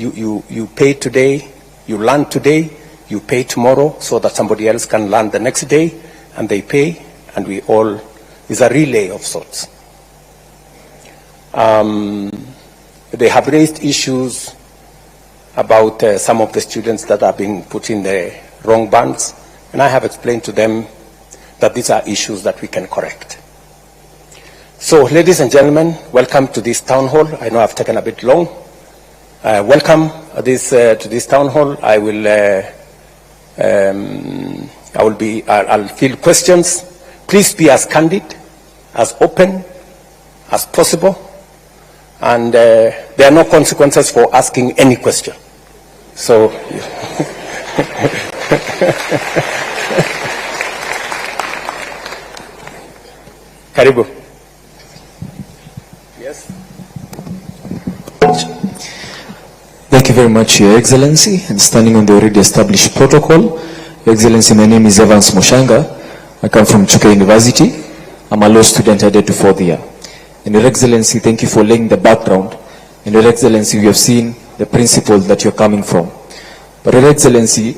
You pay today, you learn today, you pay tomorrow, so that somebody else can learn the next day, and they pay, and we all, is a relay of sorts. They have raised issues about some of the students that are being put in the wrong bands, and I have explained to them that these are issues that we can correct. So, ladies and gentlemen, welcome to this town hall. I know I've taken a bit long. Welcome to this town hall. I'll field questions. Please be as candid, as open as possible, and there are no consequences for asking any question. So, Karibu. Yes. Thank you very much, Your Excellency, and standing on the already established protocol. Your Excellency, my name is Evans Moshanga. I come from Chuka University. I'm a law student headed to 4th year. And Your Excellency, thank you for laying the background. And Your Excellency, we have seen the principles that you're coming from. But Your Excellency,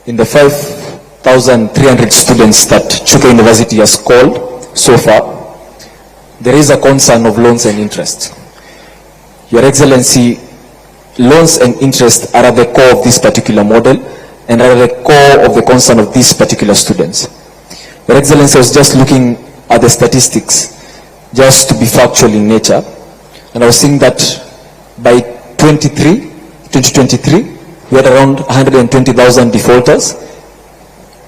in the 5,300 students that Chuka University has called so far, there is a concern of loans and interest. Your Excellency, loans and interest are at the core of this particular model and are at the core of the concern of these particular students. Your Excellency, I was just looking at the statistics, just to be factual in nature, and I was seeing that by 2023, we had around 120,000 defaulters.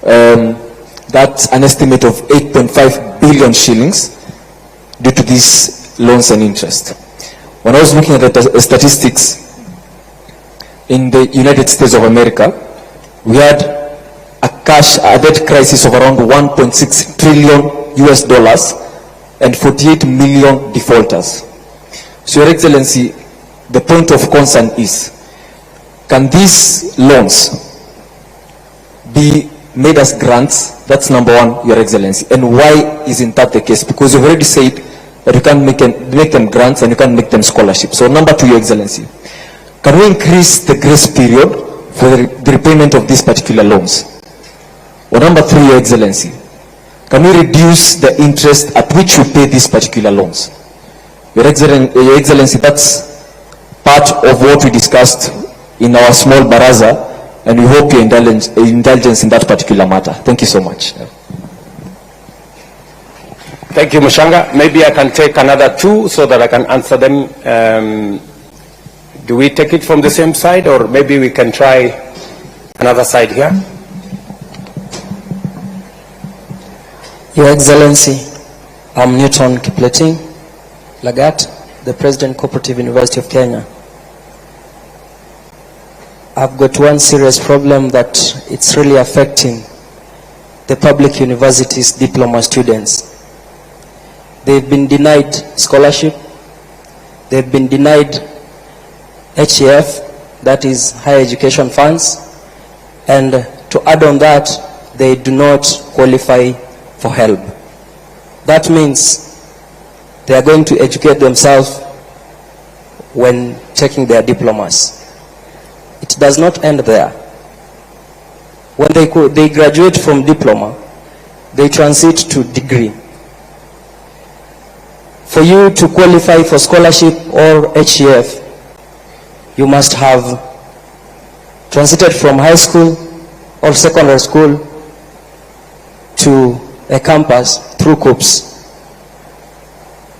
That's an estimate of 8.5 billion shillings due to these loans and interest. When I was looking at the statistics, in the United States of America, we had a debt crisis of around 1.6 trillion US dollars and 48 million defaulters. So, Your Excellency, the point of concern is, can these loans be made as grants? That's number one, Your Excellency. And why isn't that the case? Because you've already said that you can't make them grants and you can't make them scholarships. So, number two, Your Excellency, can we increase the grace period for the repayment of these particular loans? Or number three, Your Excellency, can we reduce the interest at which we pay these particular loans? Your Excellency, that's part of what we discussed in our small baraza, and we hope your indulgence in that particular matter. Thank you so much. Thank you, Mushanga. Maybe I can take another two so that I can answer them. Do we take it from the same side, or maybe we can try another side here? Your Excellency, I'm Newton Kipleting Lagat, the President Cooperative University of Kenya. I've got one serious problem that it's really affecting the public universities' diploma students. They've been denied scholarship, they've been denied HEF, that is higher education funds, and to add on that, they do not qualify for help. That means they are going to educate themselves when taking their diplomas. It does not end there. When they graduate from diploma, they transit to degree. For you to qualify for scholarship or HEF, you must have transited from high school or secondary school to a campus through COOPs.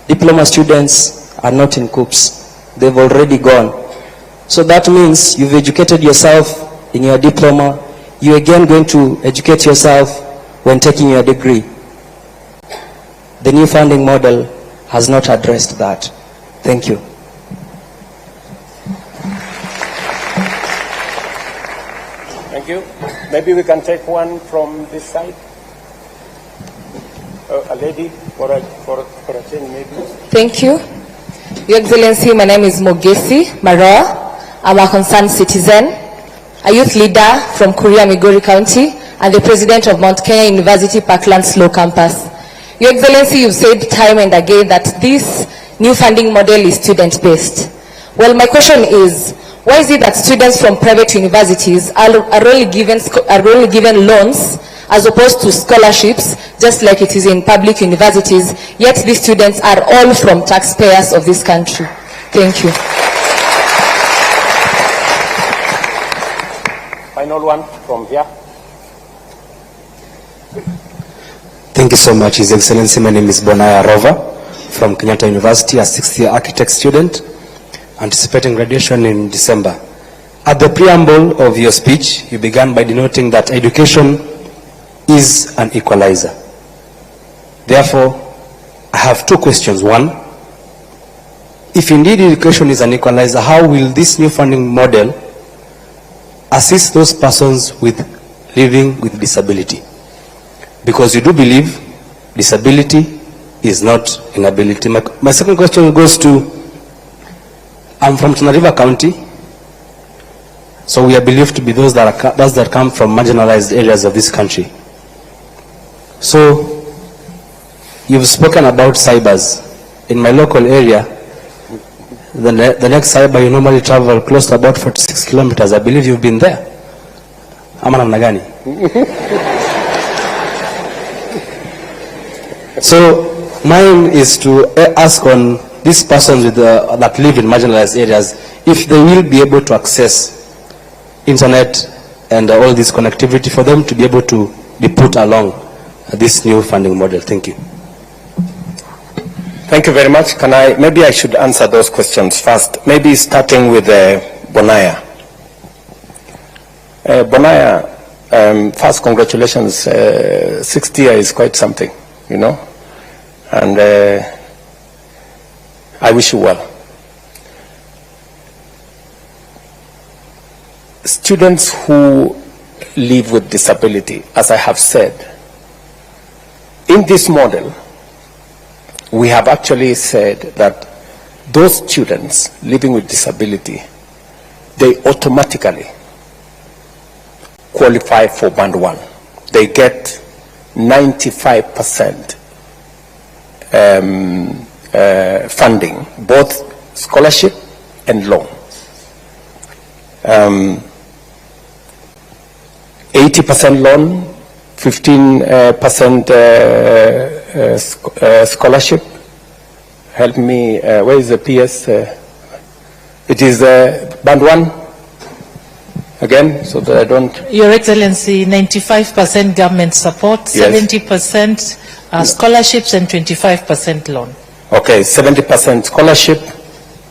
Diploma students are not in COOPs. They've already gone. So that means you've educated yourself in your diploma. You're again going to educate yourself when taking your degree. The new funding model has not addressed that. Thank you. Thank you. Maybe we can take one from this side. A lady for a change, maybe. Thank you. Your Excellency, my name is Mogesi Maroa. I'm a concerned citizen, a youth leader from Kuria, Migori County, and the president of Mount Kenya University Parklands Law Campus. Your Excellency, you've said time and again that this new funding model is student-based. Well, my question is, Why is it that students from private universities are only given loans as opposed to scholarships, just like it is in public universities, yet these students are all from taxpayers of this country? Thank you. Final one from here. Thank you so much, His Excellency. My name is Bonaya Rova from Kenyatta University, a sixth-year architect student, anticipating graduation in December. At the preamble of your speech, you began by denoting that education is an equalizer. Therefore, I have two questions. One, if indeed education is an equalizer, how will this new funding model assist those persons with living with disability? Because you do believe disability is not inability. My second question goes to, I'm from Tana River County, so we are believed to be those that come from marginalized areas of this country. So, you've spoken about cybers. In my local area, the next cyber you normally travel close to about 46 kilometers. I believe you've been there. Ama namna gani? So, mine is to ask on these persons with that live in marginalized areas, if they will be able to access internet and all this connectivity for them to be able to be put along this new funding model. Thank you. Thank you very much. Maybe I should answer those questions first. Maybe starting with Bonaya. Bonaya, first congratulations. 60 years is quite something, you know, and I wish you well. Students who live with disability, as I have said, in this model, we have actually said that those students living with disability, they automatically qualify for band 1. They get 95% funding, both scholarship and loan. 80% loan, 15% scholarship. Help me, where is the PS? It is band 1, again, so that I don't... Your Excellency, 95% government support, Yes. 70% scholarships and 25% loan. Okay, 70% scholarship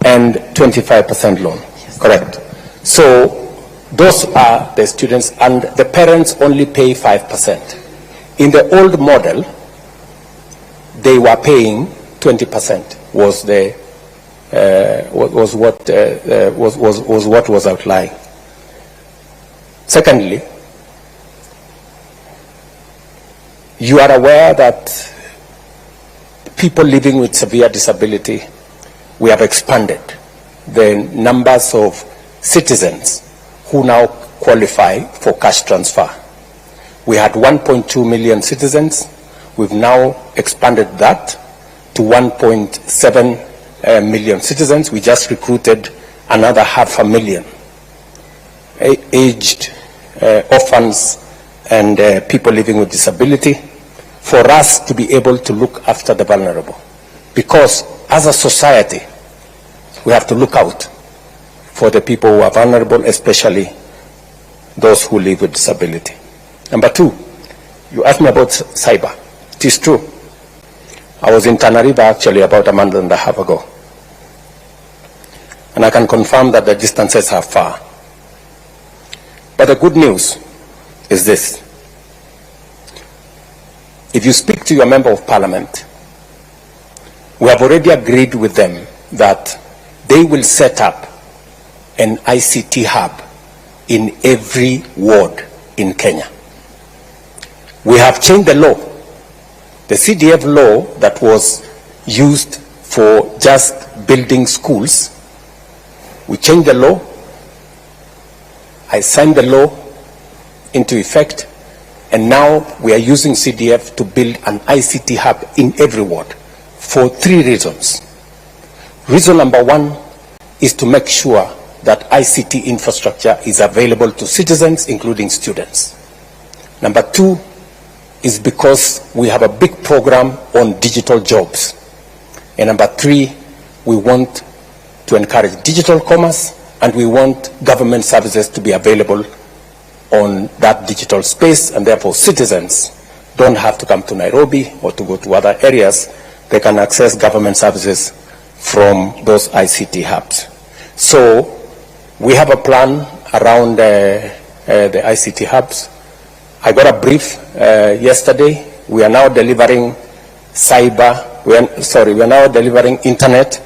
and 25% loan, yes. Correct. So those are the students, and the parents only pay 5%. In the old model, they were paying 20%. Was what was outlined. Secondly, you are aware that people living with severe disability, we have expanded the numbers of citizens who now qualify for cash transfer. We had 1.2 million citizens. We've now expanded that to 1.7 million citizens. We just recruited another 500,000 aged orphans and people living with disability, for us to be able to look after the vulnerable. Because as a society, we have to look out for the people who are vulnerable, especially those who live with disability. Number 2, you asked me about cyber. It is true. I was in Tana River actually about a month and a half ago. And I can confirm that the distances are far. But the good news is this. If you speak to your member of parliament, we have already agreed with them that they will set up an ICT hub in every ward in Kenya. We have changed the law. The CDF law that was used for just building schools, we changed the law. I signed the law into effect, and now we are using CDF to build an ICT hub in every ward for 3 reasons. Reason number 1 is to make sure that ICT infrastructure is available to citizens, including students. Number two is because we have a big program on digital jobs. And number three, we want to encourage digital commerce, and we want government services to be available on that digital space, and therefore citizens don't have to come to Nairobi or to go to other areas. They can access government services from those ICT hubs. So we have a plan around the ICT hubs. I got a brief yesterday. We are now delivering we are now delivering internet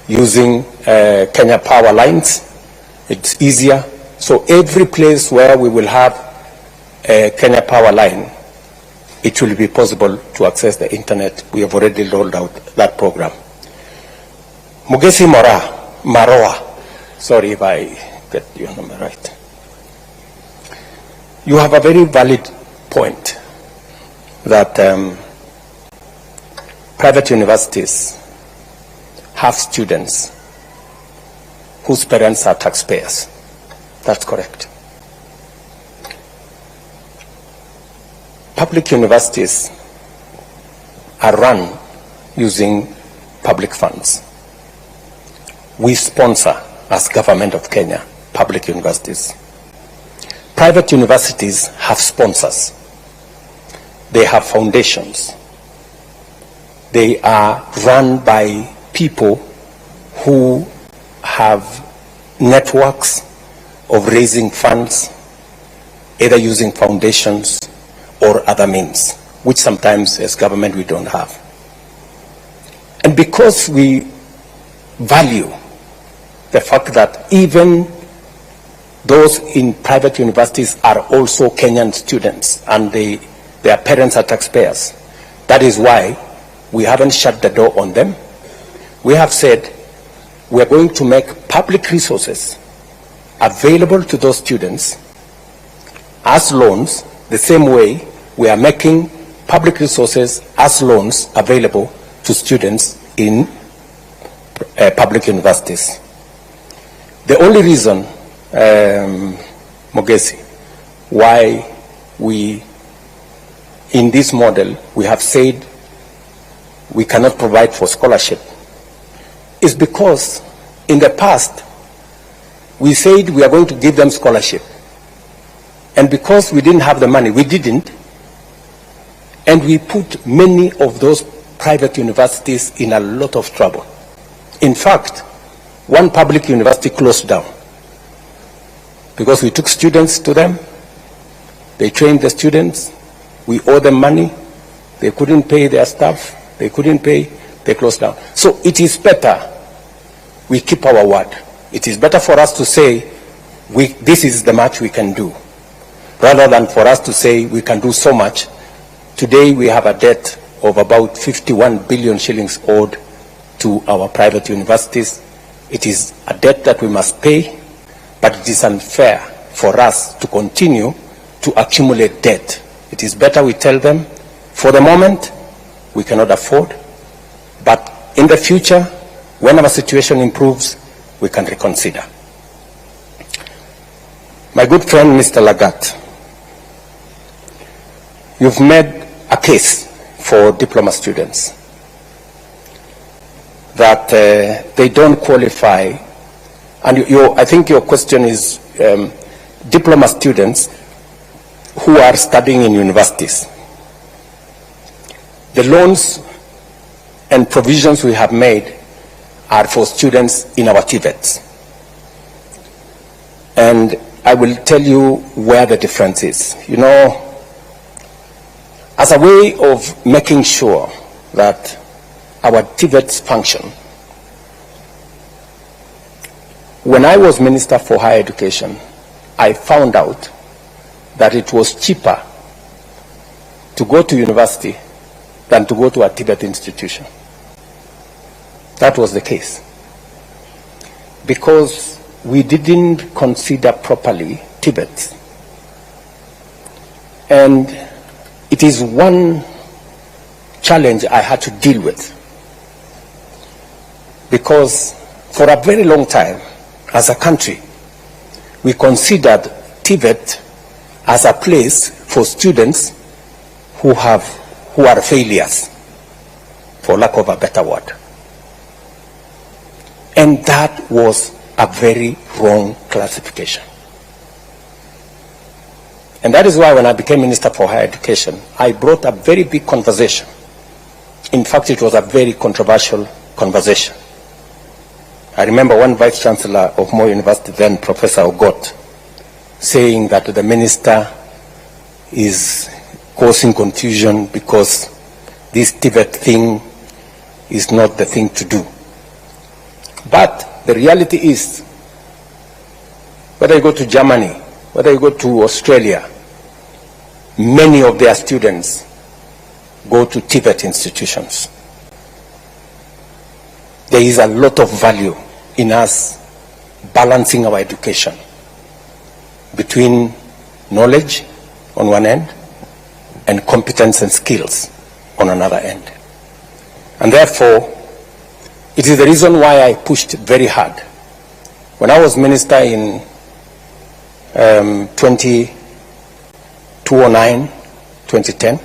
using Kenya power lines. It's easier. So every place where we will have a Kenya power line, it will be possible to access the internet. We have already rolled out that program. Mugesi Maroa, sorry if I get your number right. You have a very valid point that private universities have students whose parents are taxpayers. That's correct. Public universities are run using public funds. We sponsor, as Government of Kenya, public universities. Private universities have sponsors. They have foundations. They are run by people who have networks of raising funds, either using foundations or other means, which sometimes as government we don't have. And because we value the fact that even those in private universities are also Kenyan students and their parents are taxpayers, that is why we haven't shut the door on them. We have said we are going to make public resources available to those students as loans, the same way we are making public resources as loans available to students in public universities. The only reason, Mogesi, why we, in this model, we have said we cannot provide for scholarship is because in the past, we said we are going to give them scholarship. And because we didn't have the money, we didn't. And we put many of those private universities in a lot of trouble. In fact, one public university closed down because we took students to them. They trained the students. We owe them money. They couldn't pay their staff. They couldn't pay. They closed down. So it is better we keep our word. It is better for us to say this is the much we can do, rather than for us to say we can do so much. Today we have a debt of about 51 billion shillings owed to our private universities. It is a debt that we must pay, but it is unfair for us to continue to accumulate debt. It is better we tell them, for the moment, we cannot afford, but in the future, when our situation improves, we can reconsider. My good friend, Mr. Lagat, you've made a case for diploma students that they don't qualify, and I think your question is diploma students who are studying in universities. The loans and provisions we have made are for students in our TVETs. And I will tell you where the difference is. You know, as a way of making sure that our TVETs function, when I was Minister for Higher Education, I found out that it was cheaper to go to university than to go to a TVET institution. That was the case. Because we didn't consider properly TVET. And it is one challenge I had to deal with. Because for a very long time, as a country, we considered Tibet as a place for students who are failures, for lack of a better word. And that was a very wrong classification. And that is why when I became Minister for Higher Education, I brought a very big conversation. In fact, it was a very controversial conversation. I remember one Vice Chancellor of Moi University, then Professor Ogot, saying that the minister is causing confusion because this Tibet thing is not the thing to do. But the reality is, whether you go to Germany, whether you go to Australia, many of their students go to Tibet institutions. There is a lot of value in us balancing our education between knowledge on one end and competence and skills on another end. And therefore, it is the reason why I pushed very hard. When I was minister in 2009, 2010,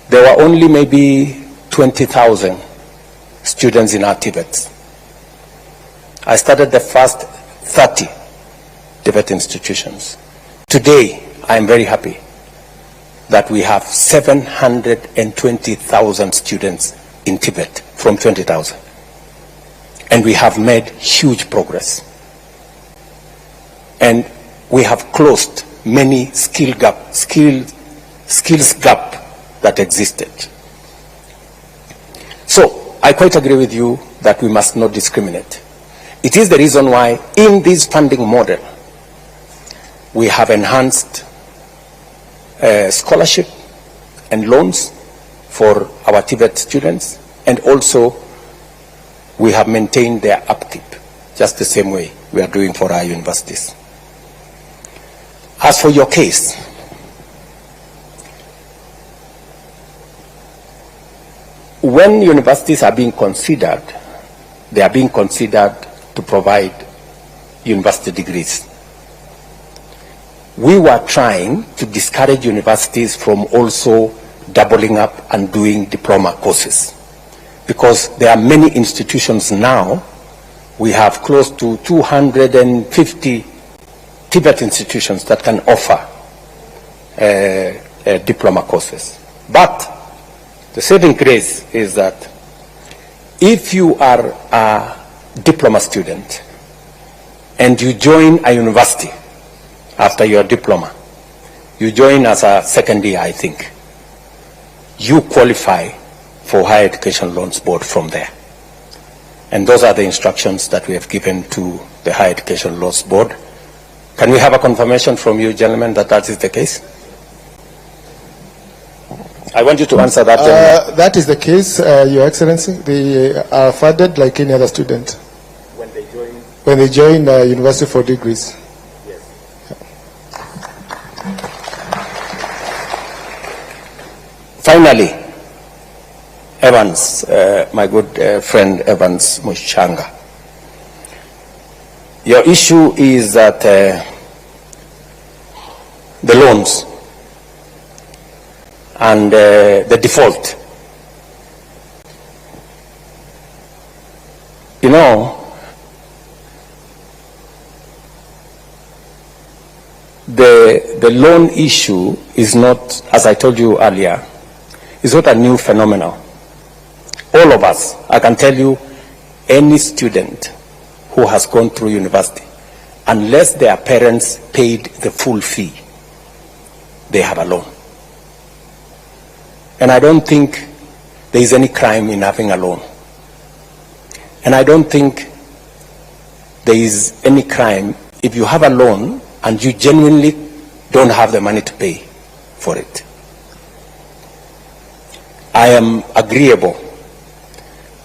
there were only maybe 20,000 students in our Tibet. I started the first 30 Tibet institutions. Today, I am very happy that we have 720,000 students in Tibet from 20,000. And we have made huge progress. And we have closed many skills gap that existed. So, I quite agree with you that we must not discriminate. It is the reason why in this funding model, we have enhanced scholarship and loans for our Tibet students, and also we have maintained their upkeep, just the same way we are doing for our universities. As for your case, when universities are being considered, they are being considered to provide university degrees. We were trying to discourage universities from also doubling up and doing diploma courses, because there are many institutions now. We have close to 250 Tibet institutions that can offer diploma courses. But the saving grace is that if you are a diploma student and you join a university after your diploma, you join as a second year, I think, you qualify for Higher Education Loans Board from there. And those are the instructions that we have given to the Higher Education Loans Board. Can we have a confirmation from you, gentlemen, that that is the case? I want you to answer that, gentlemen. That is the case, Your Excellency. They are funded like any other student. When they join? When they join university for degrees. Yes. Finally, Evans, my good friend Evans Mushanga. Your issue is that the loans and the default. You know, the loan issue is not, as I told you earlier, is not a new phenomenon. All of us, I can tell you, any student who has gone through university, unless their parents paid the full fee, they have a loan. And I don't think there is any crime in having a loan. And I don't think there is any crime if you have a loan and you genuinely don't have the money to pay for it. I am agreeable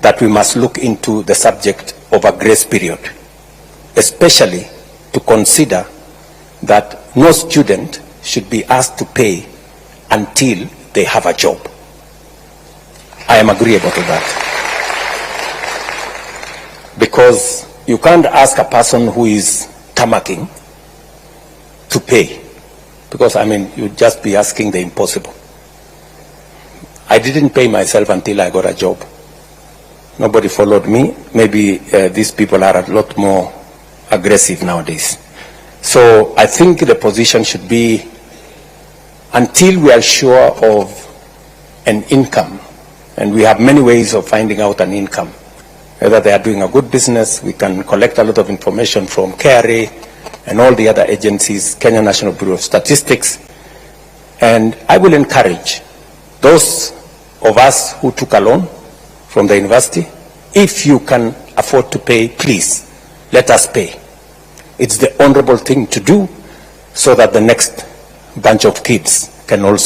that we must look into the subject of a grace period, especially to consider that no student should be asked to pay until they have a job. I am agreeable to that. Because You can't ask a person who is tamaking to pay, because, I mean, you'd just be asking the impossible. I didn't pay myself until I got a job. Nobody followed me. Maybe these people are a lot more aggressive nowadays. So I think the position should be, until we are sure of an income, and we have many ways of finding out an income, whether they are doing a good business, we can collect a lot of information from KRA and all the other agencies, Kenya National Bureau of Statistics. And I will encourage those of us who took a loan from the university, if you can afford to pay, please, let us pay. It's the honorable thing to do, so that the next bunch of kids can also